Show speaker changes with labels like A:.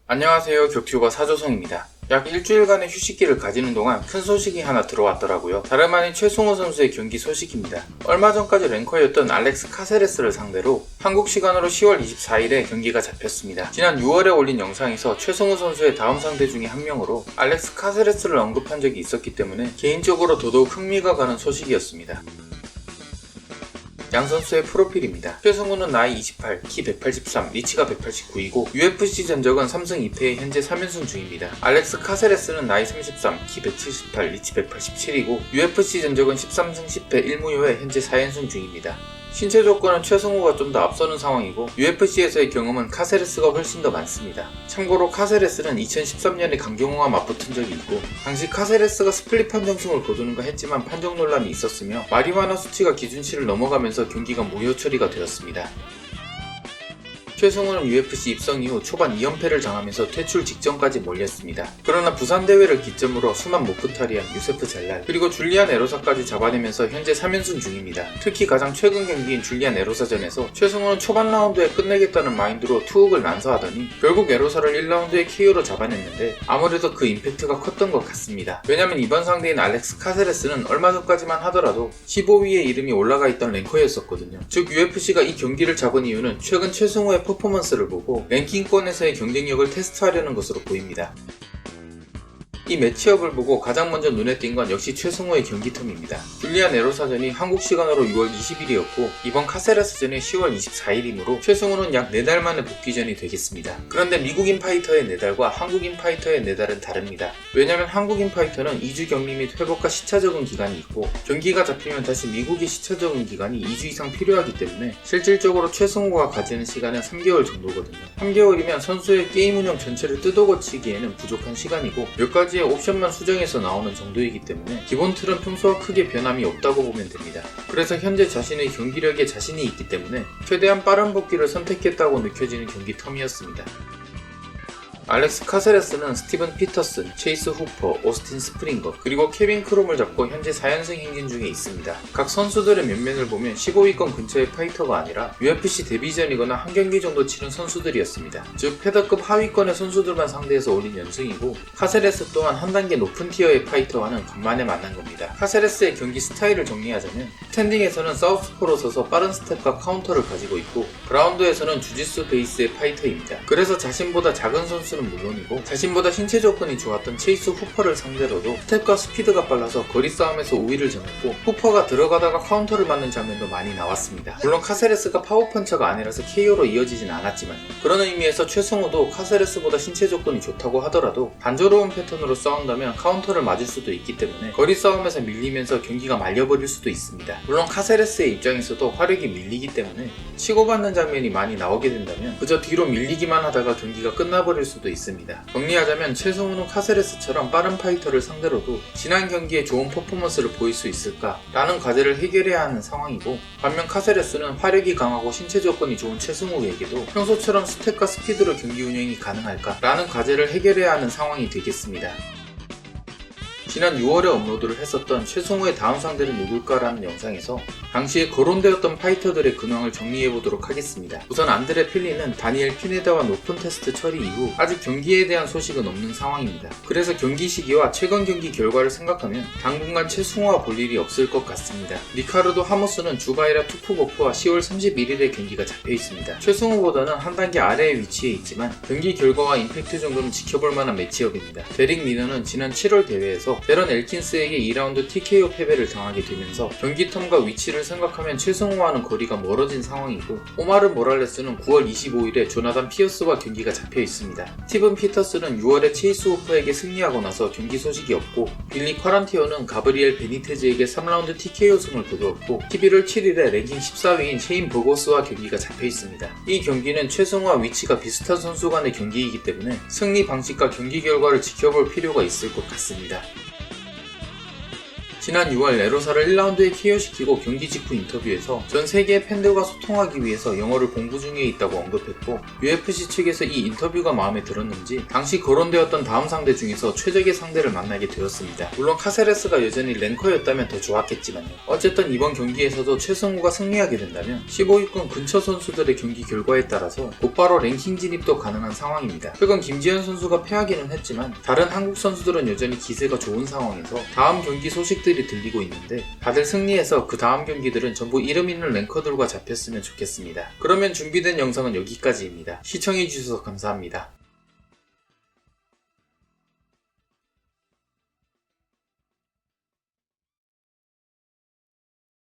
A: 안녕하세요. 격투유바 사조성입니다. 약 일주일간의 휴식기를 가지는 동안 큰 소식이 하나 들어왔더라고요. 다름 아닌 최승호 선수의 경기 소식입니다. 얼마 전까지 랭커였던 알렉스 카세레스를 상대로 한국 시간으로 10월 24일에 경기가 잡혔습니다. 지난 6월에 올린 영상에서 최승호 선수의 다음 상대 중에 한 명으로 알렉스 카세레스를 언급한 적이 있었기 때문에 개인적으로 더더욱 흥미가 가는 소식이었습니다. 양 선수의 프로필입니다. 최승호는 나이 28, 키 183, 리치가 189이고 UFC 전적은 3승 2패에 현재 3연승 중입니다. 알렉스 카세레스는 나이 33, 키 178, 리치 187이고 UFC 전적은 13승 10패 1무효에 현재 4연승 중입니다. 신체 조건은 최승호가 좀 더 앞서는 상황이고 UFC에서의 경험은 카세레스가 훨씬 더 많습니다. 참고로 카세레스는 2013년에 강경호와 맞붙은 적이 있고 당시 카세레스가 스플릿 판정승을 거두는가 했지만 판정 논란이 있었으며 마리화나 수치가 기준치를 넘어가면서 경기가 무효 처리가 되었습니다. 최승호는 UFC 입성 이후 초반 2연패를 당하면서 퇴출 직전까지 몰렸습니다. 그러나 부산 대회를 기점으로 수만 모프타리안, 유세프 젤랄, 그리고 줄리안 에로사까지 잡아내면서 현재 3연승 중입니다. 특히 가장 최근 경기인 줄리안 에로사전에서 최승호는 초반 라운드에 끝내겠다는 마인드로 투훅을 난사하더니 결국 에로사를 1라운드에 KO로 잡아냈는데 아무래도 그 임팩트가 컸던 것 같습니다. 왜냐면 이번 상대인 알렉스 카세레스는 얼마 전까지만 하더라도 15위에 이름이 올라가 있던 랭커였었거든요. 즉 UFC가 이 경기를 잡은 이유는 최근 최승호의 퍼포먼스를 보고 랭킹권에서의 경쟁력을 테스트하려는 것으로 보입니다. 이 매치업을 보고 가장 먼저 눈에 띈 건 역시 최승호의 경기텀입니다. 줄리안 에로사전이 한국 시간으로 6월 20일이었고 이번 카세레스전이 10월 24일이므로 최승호는 약 4달 만에 복귀전이 되겠습니다. 그런데 미국인 파이터의 4달과 한국인 파이터의 4달은 다릅니다. 왜냐면 한국인 파이터는 2주 격리 및 회복과 시차 적응 기간이 있고 경기가 잡히면 다시 미국의 시차 적응 기간이 2주 이상 필요하기 때문에 실질적으로 최승호가 가지는 시간은 3개월 정도거든요. 3개월이면 선수의 게임 운영 전체를 뜯어고치기에는 부족한 시간이고 몇 가지 옵션만 수정해서 나오는 정도이기 때문에 기본 틀은 평소와 크게 변함이 없다고 보면 됩니다. 그래서 현재 자신의 경기력에 자신이 있기 때문에 최대한 빠른 복귀를 선택했다고 느껴지는 경기 텀이었습니다. 알렉스 카세레스는 스티븐 피터슨, 체이스 후퍼, 오스틴 스프링거, 그리고 케빈 크롬을 잡고 현재 4연승 행진 중에 있습니다. 각 선수들의 면면을 보면 15위권 근처의 파이터가 아니라 UFC 데뷔전이거나 한 경기 정도 치른 선수들이었습니다. 즉 패더급 하위권의 선수들만 상대해서 올린 연승이고 카세레스 또한 한 단계 높은 티어의 파이터와는 간만에 만난 겁니다. 카세레스의 경기 스타일을 정리하자면 스탠딩에서는 사우스포로 서서 빠른 스텝과 카운터를 가지고 있고 그라운드에서는 주짓수 베이스의 파이터입니다. 그래서 자신보다 작은 선수 는 물론이고 자신보다 신체 조건이 좋았던 체이스 후퍼를 상대로도 스텝과 스피드가 빨라서 거리 싸움에서 우위를 점했고 후퍼가 들어가다가 카운터를 맞는 장면도 많이 나왔습니다. 물론 카세레스가 파워펀처가 아니라서 KO로 이어지진 않았지만 그런 의미에서 최승호도 카세레스보다 신체 조건이 좋다고 하더라도 단조로운 패턴으로 싸운다면 카운터를 맞을 수도 있기 때문에 거리 싸움에서 밀리면서 경기가 말려버릴 수도 있습니다. 물론 카세레스의 입장에서도 화력이 밀리기 때문에 치고받는 장면이 많이 나오게 된다면 그저 뒤로 밀리기만 하다가 경기가 끝나버릴 수도 있습니다. 정리하자면 최승호는 카세레스처럼 빠른 파이터를 상대로도 지난 경기에 좋은 퍼포먼스를 보일 수 있을까? 라는 과제를 해결해야 하는 상황이고 반면 카세레스는 화력이 강하고 신체 조건이 좋은 최승호에게도 평소처럼 스텝과 스피드로 경기 운영이 가능할까? 라는 과제를 해결해야 하는 상황이 되겠습니다. 지난 6월에 업로드를 했었던 최승호의 다음 상대는 누굴까라는 영상에서 당시에 거론되었던 파이터들의 근황을 정리해보도록 하겠습니다. 우선 안드레 필리는 다니엘 피네다와 높은 테스트 처리 이후 아직 경기에 대한 소식은 없는 상황입니다. 그래서 경기 시기와 최근 경기 결과를 생각하면 당분간 최승호와 볼 일이 없을 것 같습니다. 리카르도 하모스는 주바이라 투쿠고프와 10월 31일에 경기가 잡혀있습니다. 최승호보다는 한 단계 아래에 위치해 있지만 경기 결과와 임팩트 정도는 지켜볼 만한 매치업입니다. 데릭 미너는 지난 7월 대회에서 베런 엘킨스에게 2라운드 TKO 패배를 당하게 되면서 경기 텀과 위치를 생각하면 최승호와는 거리가 멀어진 상황이고 오마르 모랄레스는 9월 25일에 조나단 피어스와 경기가 잡혀 있습니다. 스티븐 피터스는 6월에 체이스 호퍼에게 승리하고 나서 경기 소식이 없고 빌리 쿼란티어는 가브리엘 베니테즈에게 3라운드 TKO 승을 거두었고 11월 7일에 랭킹 14위인 셰인 버거스와 경기가 잡혀 있습니다. 이 경기는 최승호와 위치가 비슷한 선수 간의 경기이기 때문에 승리 방식과 경기 결과를 지켜볼 필요가 있을 것 같습니다. 지난 6월 에로사를 1라운드에 KO시키고 경기 직후 인터뷰에서 전 세계의 팬들과 소통하기 위해서 영어를 공부 중에 있다고 언급했고, UFC 측에서 이 인터뷰가 마음에 들었는지 당시 거론되었던 다음 상대 중에서 최적의 상대를 만나게 되었습니다. 물론 카세레스가 여전히 랭커였다면 더 좋았겠지만요. 어쨌든 이번 경기에서도 최승우가 승리하게 된다면 15위권 근처 선수들의 경기 결과에 따라서 곧바로 랭킹 진입도 가능한 상황입니다. 최근 김지현 선수가 패하기는 했지만 다른 한국 선수들은 여전히 기세가 좋은 상황에서 다음 경기 소식들이 들리고 있는데, 다들 승리해서 그 다음 경기들은 전부 이름 있는 랭커들과 잡혔으면 좋겠습니다. 그러면 준비된 영상은 여기까지입니다. 시청해주셔서 감사합니다.